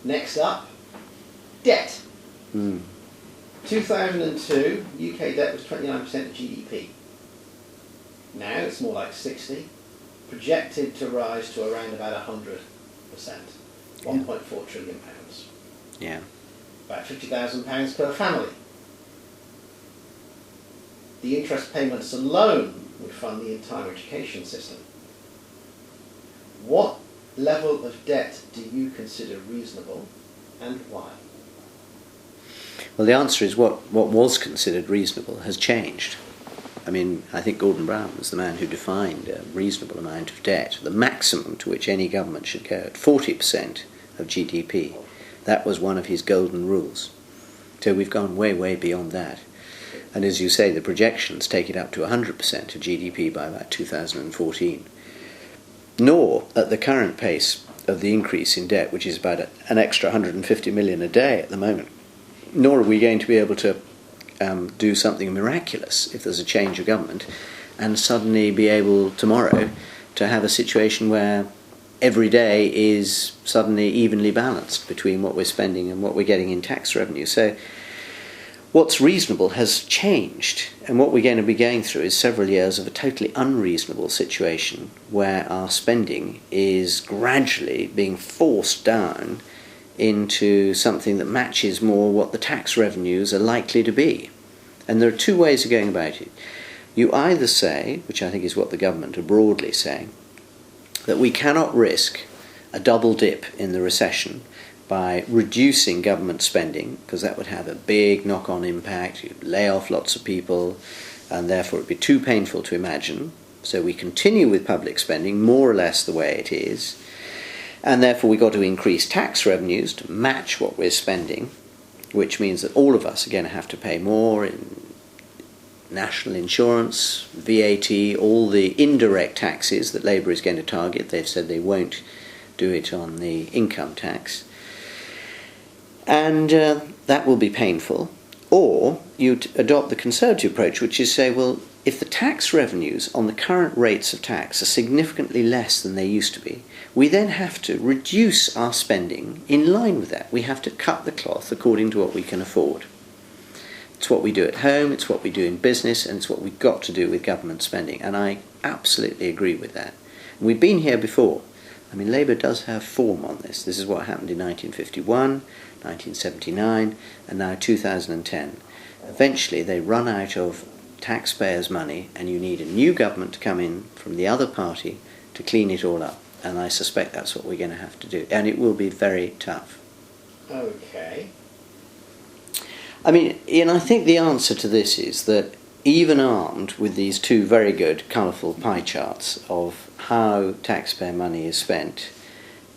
Next up, debt. Mm. 2002, UK debt was 29% of GDP. Now it's more like 60, projected to rise to around about 100%, 1.4 trillion pounds. Yeah. About £50,000 per family. The interest payments alone would fund the entire education system. What level of debt do you consider reasonable, and why? Well, the answer is what was considered reasonable has changed. I mean, I think Gordon Brown was the man who defined a reasonable amount of debt, the maximum to which any government should go, at 40% of GDP. That was one of his golden rules. So we've gone way, way beyond that. And as you say, the projections take it up to 100% of GDP by about 2014. Nor, at the current pace of the increase in debt, which is about an extra 150 million a day at the moment, nor are we going to be able to do something miraculous if there's a change of government and suddenly be able tomorrow to have a situation where every day is suddenly evenly balanced between what we're spending and what we're getting in tax revenue. So what's reasonable has changed, and what we're going to be going through is several years of a totally unreasonable situation where our spending is gradually being forced down into something that matches more what the tax revenues are likely to be. And there are two ways of going about it. You either say, which I think is what the government are broadly saying, that we cannot risk a double dip in the recession by reducing government spending, because that would have a big knock-on impact. You'd lay off lots of people, and therefore it would be too painful to imagine. So we continue with public spending more or less the way it is, and therefore we've got to increase tax revenues to match what we're spending, which means that all of us are going to have to pay more in national insurance, VAT, all the indirect taxes that Labour is going to target. They've said they won't do it on the income tax. And that will be painful. Or you adopt the Conservative approach, which is say, well, if the tax revenues on the current rates of tax are significantly less than they used to be, we then have to reduce our spending in line with that. We have to cut the cloth according to what we can afford. It's what we do at home, it's what we do in business, and it's what we've got to do with government spending. And I absolutely agree with that. And we've been here before. I mean, Labour does have form on this. This is what happened in 1951, 1979, and now 2010. Eventually, they run out of taxpayers' money, and you need a new government to come in from the other party to clean it all up. And I suspect that's what we're going to have to do. And it will be very tough. Okay. I mean, and I think the answer to this is that even armed with these two very good, colourful pie charts of how taxpayer money is spent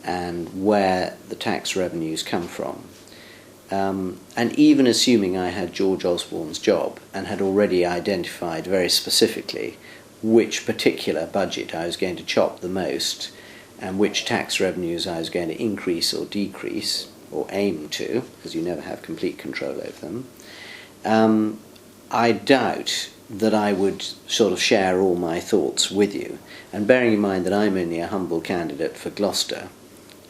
and where the tax revenues come from, and even assuming I had George Osborne's job and had already identified very specifically which particular budget I was going to chop the most and which tax revenues I was going to increase or decrease, or aim to, because you never have complete control over them, I doubt that I would sort of share all my thoughts with you. And bearing in mind that I'm only a humble candidate for Gloucester,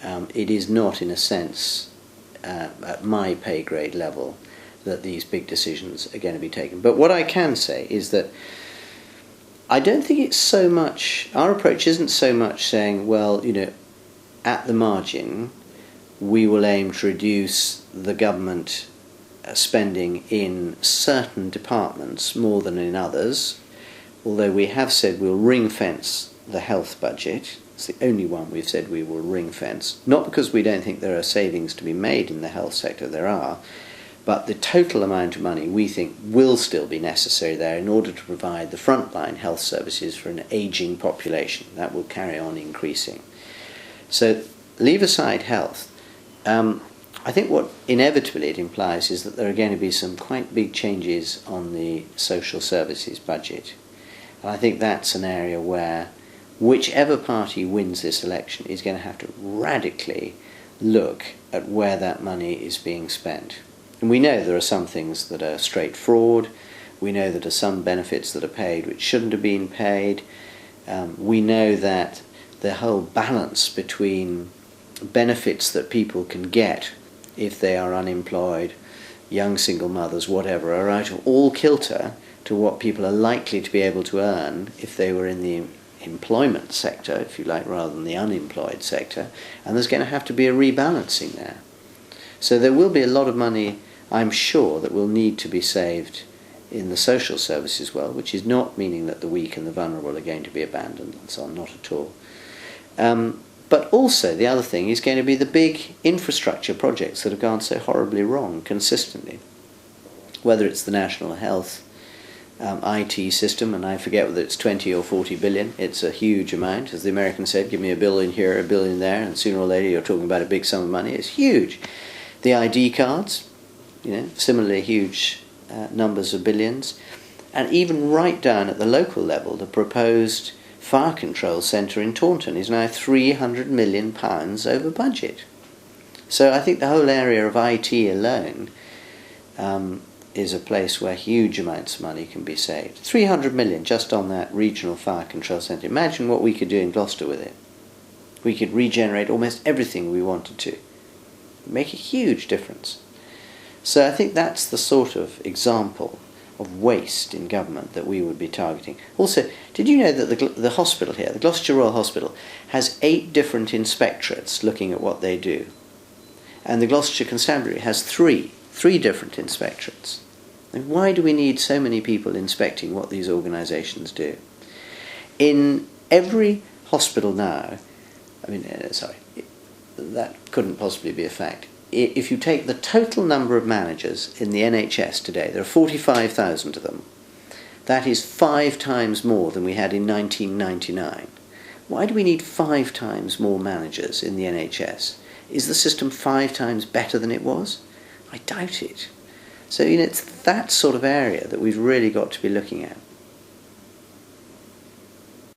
it is not, in a sense, at my pay grade level that these big decisions are going to be taken. But what I can say is that I don't think it's so much, our approach isn't so much saying, well, you know, at the margin, we will aim to reduce the government spending in certain departments more than in others, although we have said we'll ring-fence the health budget. It's the only one we've said we will ring-fence, not because we don't think there are savings to be made in the health sector, there are, but the total amount of money we think will still be necessary there in order to provide the frontline health services for an ageing population. That will carry on increasing. So leave aside health. I think what inevitably it implies is that there are going to be some quite big changes on the social services budget. And I think that's an area where whichever party wins this election is going to have to radically look at where that money is being spent. And we know there are some things that are straight fraud. We know that there are some benefits that are paid which shouldn't have been paid. We know that the whole balance between benefits that people can get if they are unemployed, young single mothers, whatever, are out of all kilter to what people are likely to be able to earn if they were in the employment sector, if you like, rather than the unemployed sector, and there's going to have to be a rebalancing there. So there will be a lot of money, I'm sure, that will need to be saved in the social services world, which is not meaning that the weak and the vulnerable are going to be abandoned and so on, not at all. But also the other thing is going to be the big infrastructure projects that have gone so horribly wrong consistently, whether it's the national health IT system, and I forget whether it's 20 or 40 billion. It's a huge amount. As the Americans said, give me $1 billion here, $1 billion there, and sooner or later you're talking about a big sum of money. It's huge. The ID cards, similarly huge numbers of billions. And even right down at the local level, the proposed fire control centre in Taunton is now £300 million over budget. So I think the whole area of IT alone is a place where huge amounts of money can be saved. 300 million just on that regional fire control centre. Imagine what we could do in Gloucester with it. We could regenerate almost everything we wanted to. Make a huge difference. So I think that's the sort of example of waste in government that we would be targeting. Also, did you know that the hospital here, the Gloucester Royal Hospital, has 8 different inspectorates looking at what they do? And the Gloucestershire Constabulary has three different inspectorates. And why do we need so many people inspecting what these organisations do? In every hospital now, that couldn't possibly be a fact. If you take the total number of managers in the NHS today, there are 45,000 of them. That is 5 times more than we had in 1999. Why do we need 5 times more managers in the NHS? Is the system 5 times better than it was? I doubt it. So it's that sort of area that we've really got to be looking at.